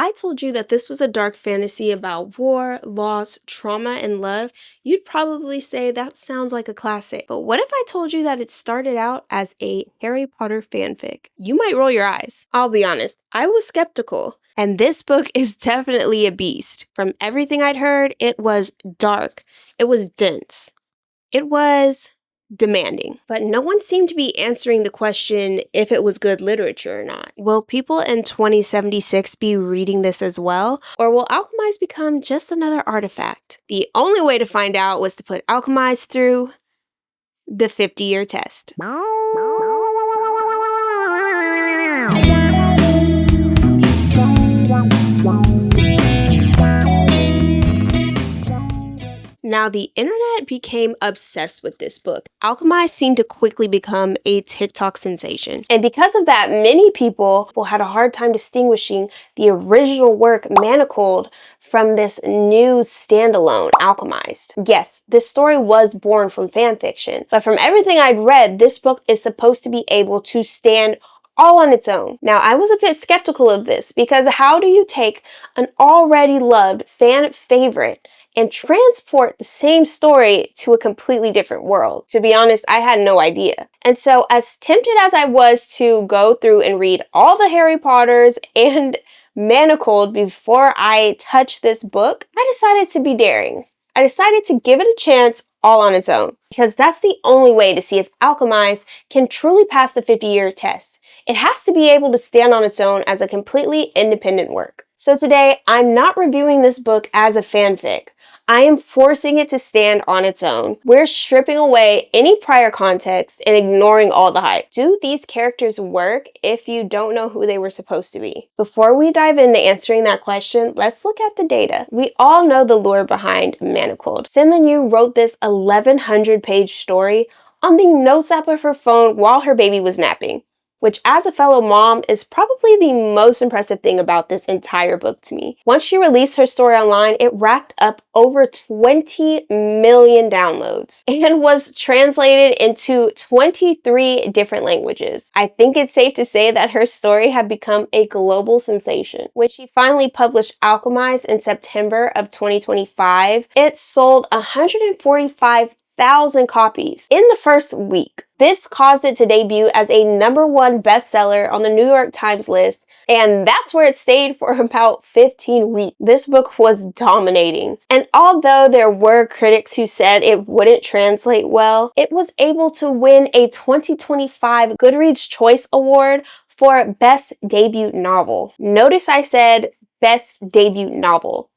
I told you that this was a dark fantasy about war, loss, trauma, and love, you'd probably say that sounds like a classic. But what if I told you that it started out as a Harry Potter fanfic? You might roll your eyes. I'll be honest, I was skeptical. And this book is definitely a beast. From everything I'd heard, it was dark. It was dense. It was demanding. But no one seemed to be answering the question if it was good literature or not. Will people in 2076 be reading this as well? Or will Alchemize become just another artifact? The only way to find out was to put Alchemize through the 50-year test. Now, the internet became obsessed with this book. Alchemize seemed to quickly become a TikTok sensation. And because of that, many people had a hard time distinguishing the original work Manacled from this new standalone Alchemized. Yes, this story was born from fanfiction, but from everything I'd read, this book is supposed to be able to stand all on its own. Now, I was a bit skeptical of this because how do you take an already loved fan favorite and transport the same story to a completely different world? To be honest, I had no idea. And so as tempted as I was to go through and read all the Harry Potters and Manacled before I touched this book, I decided to be daring. I decided to give it a chance all on its own, because that's the only way to see if Alchemize can truly pass the 50-year test. It has to be able to stand on its own as a completely independent work. So today, I'm not reviewing this book as a fanfic. I am forcing it to stand on its own. We're stripping away any prior context and ignoring all the hype. Do these characters work if you don't know who they were supposed to be? Before we dive into answering that question, let's look at the data. We all know the lore behind Manacled. Cinlin Yu wrote this 1,100-page story on the notes app of her phone while her baby was napping, which as a fellow mom is probably the most impressive thing about this entire book to me. Once she released her story online, it racked up over 20 million downloads and was translated into 23 different languages. I think it's safe to say that her story had become a global sensation. When she finally published Alchemize in September of 2025, it sold 145,000 copies in the first week. This caused it to debut as a #1 bestseller on the New York Times list, and that's where it stayed for about 15 weeks. This book was dominating, and although there were critics who said it wouldn't translate well, it was able to win a 2025 Goodreads Choice Award for Best Debut Novel. Notice I said Best Debut Novel,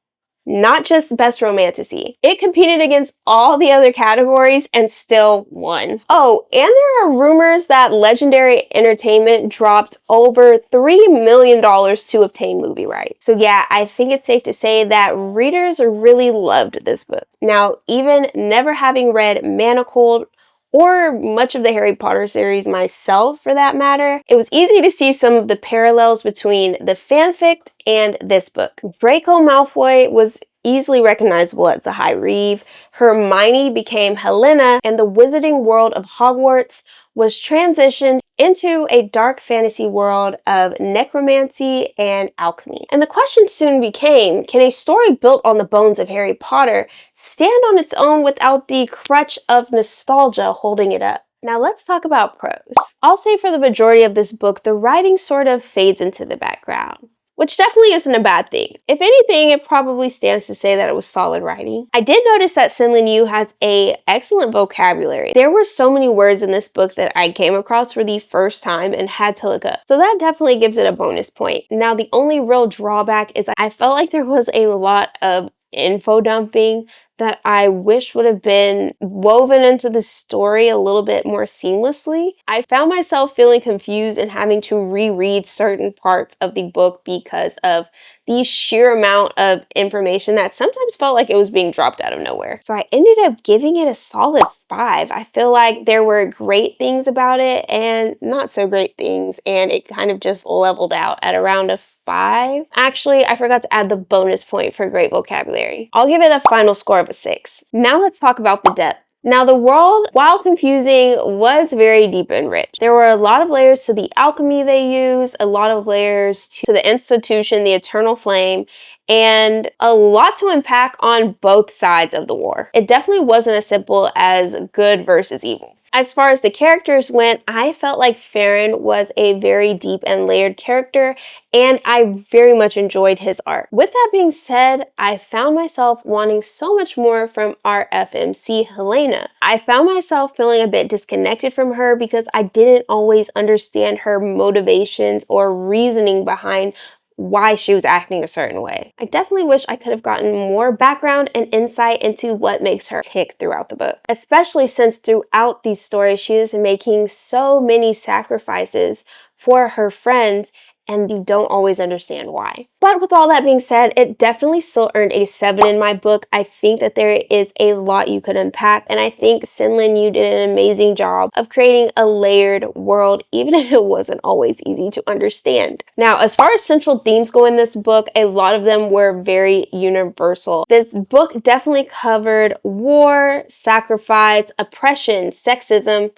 not just Best Romantasy. It competed against all the other categories and still won. Oh, and there are rumors that Legendary Entertainment dropped over $3 million to obtain movie rights. So yeah, I think it's safe to say that readers really loved this book. Now, even never having read Manacled or much of the Harry Potter series myself for that matter, it was easy to see some of the parallels between the fanfic and this book. Draco Malfoy was easily recognizable as a High Reeve, Hermione became Helena, and the wizarding world of Hogwarts was transitioned into a dark fantasy world of necromancy and alchemy. And the question soon became, can a story built on the bones of Harry Potter stand on its own without the crutch of nostalgia holding it up? Now let's talk about prose. I'll say for the majority of this book, the writing sort of fades into the background, which definitely isn't a bad thing. If anything, it probably stands to say that it was solid writing. I did notice that Cinlin Yu has an excellent vocabulary. There were so many words in this book that I came across for the first time and had to look up. So that definitely gives it a bonus point. Now, the only real drawback is I felt like there was a lot of info dumping that I wish would have been woven into the story a little bit more seamlessly. I found myself feeling confused and having to reread certain parts of the book because of the sheer amount of information that sometimes felt like it was being dropped out of nowhere. So I ended up giving it a solid 5. I feel like there were great things about it and not so great things, and it kind of just leveled out at around a 5. Actually, I forgot to add the bonus point for great vocabulary. I'll give it a final score of a 6. Now let's talk about the depth. Now, the world, while confusing, was very deep and rich. There were a lot of layers to the alchemy they used, a lot of layers to the institution, the eternal flame, and a lot to unpack on both sides of the war. It definitely wasn't as simple as good versus evil. As far as the characters went, I felt like Farron was a very deep and layered character, and I very much enjoyed his arc. With that being said, I found myself wanting so much more from our FMC Helena. I found myself feeling a bit disconnected from her because I didn't always understand her motivations or reasoning behind why she was acting a certain way. I definitely wish I could have gotten more background and insight into what makes her tick throughout the book, especially since throughout these stories she is making so many sacrifices for her friends and you don't always understand why. But with all that being said, it definitely still earned a 7 in my book. I think that there is a lot you could unpack, and I think Sinlin, you did an amazing job of creating a layered world, even if it wasn't always easy to understand. Now, as far as central themes go in this book, a lot of them were very universal. This book definitely covered war, sacrifice, oppression, sexism,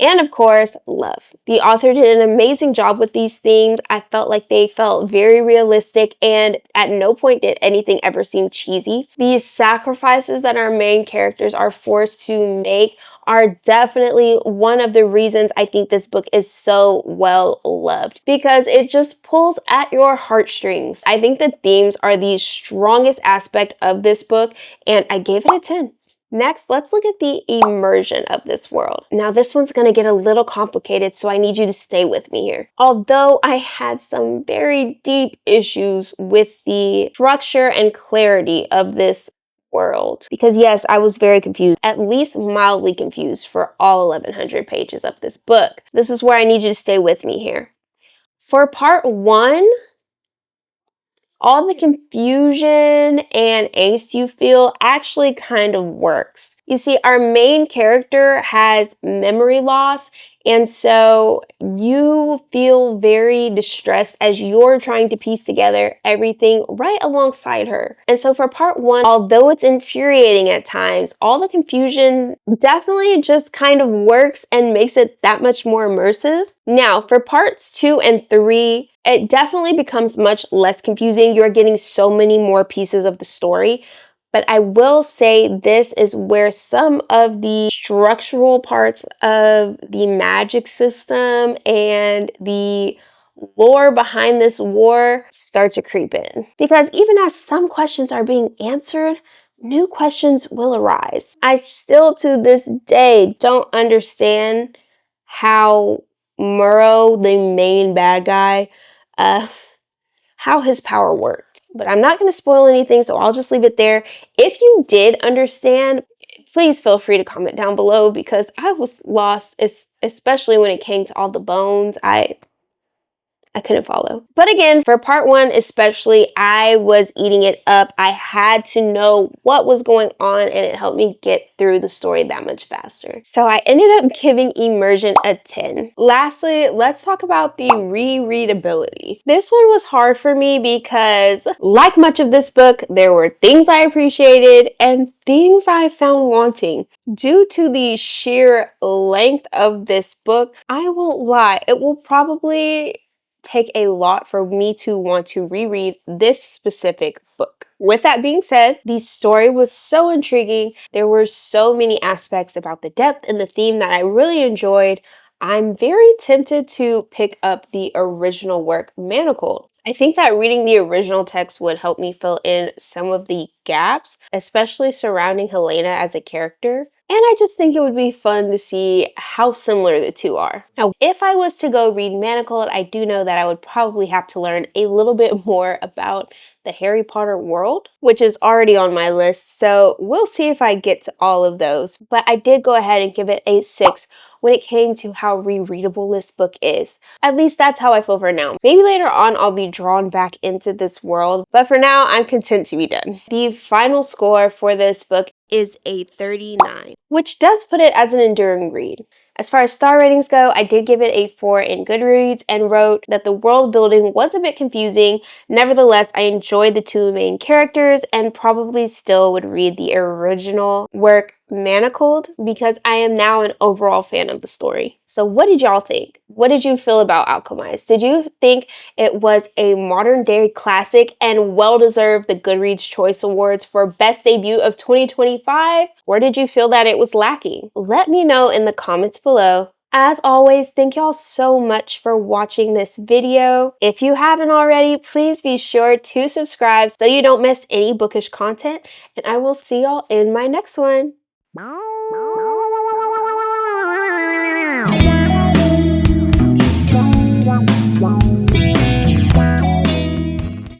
and of course, love. The author did an amazing job with these themes. I felt like they felt very realistic, and at no point did anything ever seem cheesy. These sacrifices that our main characters are forced to make are definitely one of the reasons I think this book is so well loved, because it just pulls at your heartstrings. I think the themes are the strongest aspect of this book, and I gave it a 10. Next, let's look at the immersion of this world. Now, this one's going to get a little complicated, so I need you to stay with me here. Although I had some very deep issues with the structure and clarity of this world, because yes, I was very confused, at least mildly confused, for all 1100 pages of this book. This is where I need you to stay with me here. For part 1, all the confusion and angst you feel actually kind of works. You see, our main character has memory loss, and so you feel very distressed as you're trying to piece together everything right alongside her. And so for part 1, although it's infuriating at times, all the confusion definitely just kind of works and makes it that much more immersive. Now, for parts 2 and 3, it definitely becomes much less confusing. You're getting so many more pieces of the story. But I will say this is where some of the structural parts of the magic system and the lore behind this war start to creep in. Because even as some questions are being answered, new questions will arise. I still to this day don't understand how Murrow, the main bad guy, how his power worked. But I'm not going to spoil anything, so I'll just leave it there. If you did understand, please feel free to comment down below, because I was lost, especially when it came to all the bones. I couldn't follow. But again, for part 1 especially, I was eating it up. I had to know what was going on, and it helped me get through the story that much faster. So I ended up giving Immersion a 10. Lastly, let's talk about the rereadability. This one was hard for me because, like much of this book, there were things I appreciated and things I found wanting. Due to the sheer length of this book, I won't lie, it will probably take a lot for me to want to reread this specific book. With that being said, the story was so intriguing. There were so many aspects about the depth and the theme that I really enjoyed. I'm very tempted to pick up the original work, Manacled. I think that reading the original text would help me fill in some of the gaps, especially surrounding Helena as a character. And I just think it would be fun to see how similar the two are. Now, if I was to go read Manacled, I do know that I would probably have to learn a little bit more about the Harry Potter world, which is already on my list. So we'll see if I get to all of those. But I did go ahead and give it a 6 when it came to how rereadable this book is. At least that's how I feel for now. Maybe later on I'll be drawn back into this world, but for now I'm content to be done. The final score for this book is a 39. Which does put it as an enduring read. As far as star ratings go, I did give it a 4 in Goodreads and wrote that the world building was a bit confusing. Nevertheless, I enjoyed the two main characters and probably still would read the original work Manacled because I am now an overall fan of the story. So what did y'all think? What did you feel about Alchemized? Did you think it was a modern day classic and well-deserved the Goodreads Choice Awards for Best Debut of 2025? Or did you feel that it was lacking? Let me know in the comments below. As always, thank y'all so much for watching this video. If you haven't already, please be sure to subscribe so you don't miss any bookish content, and I will see y'all in my next one.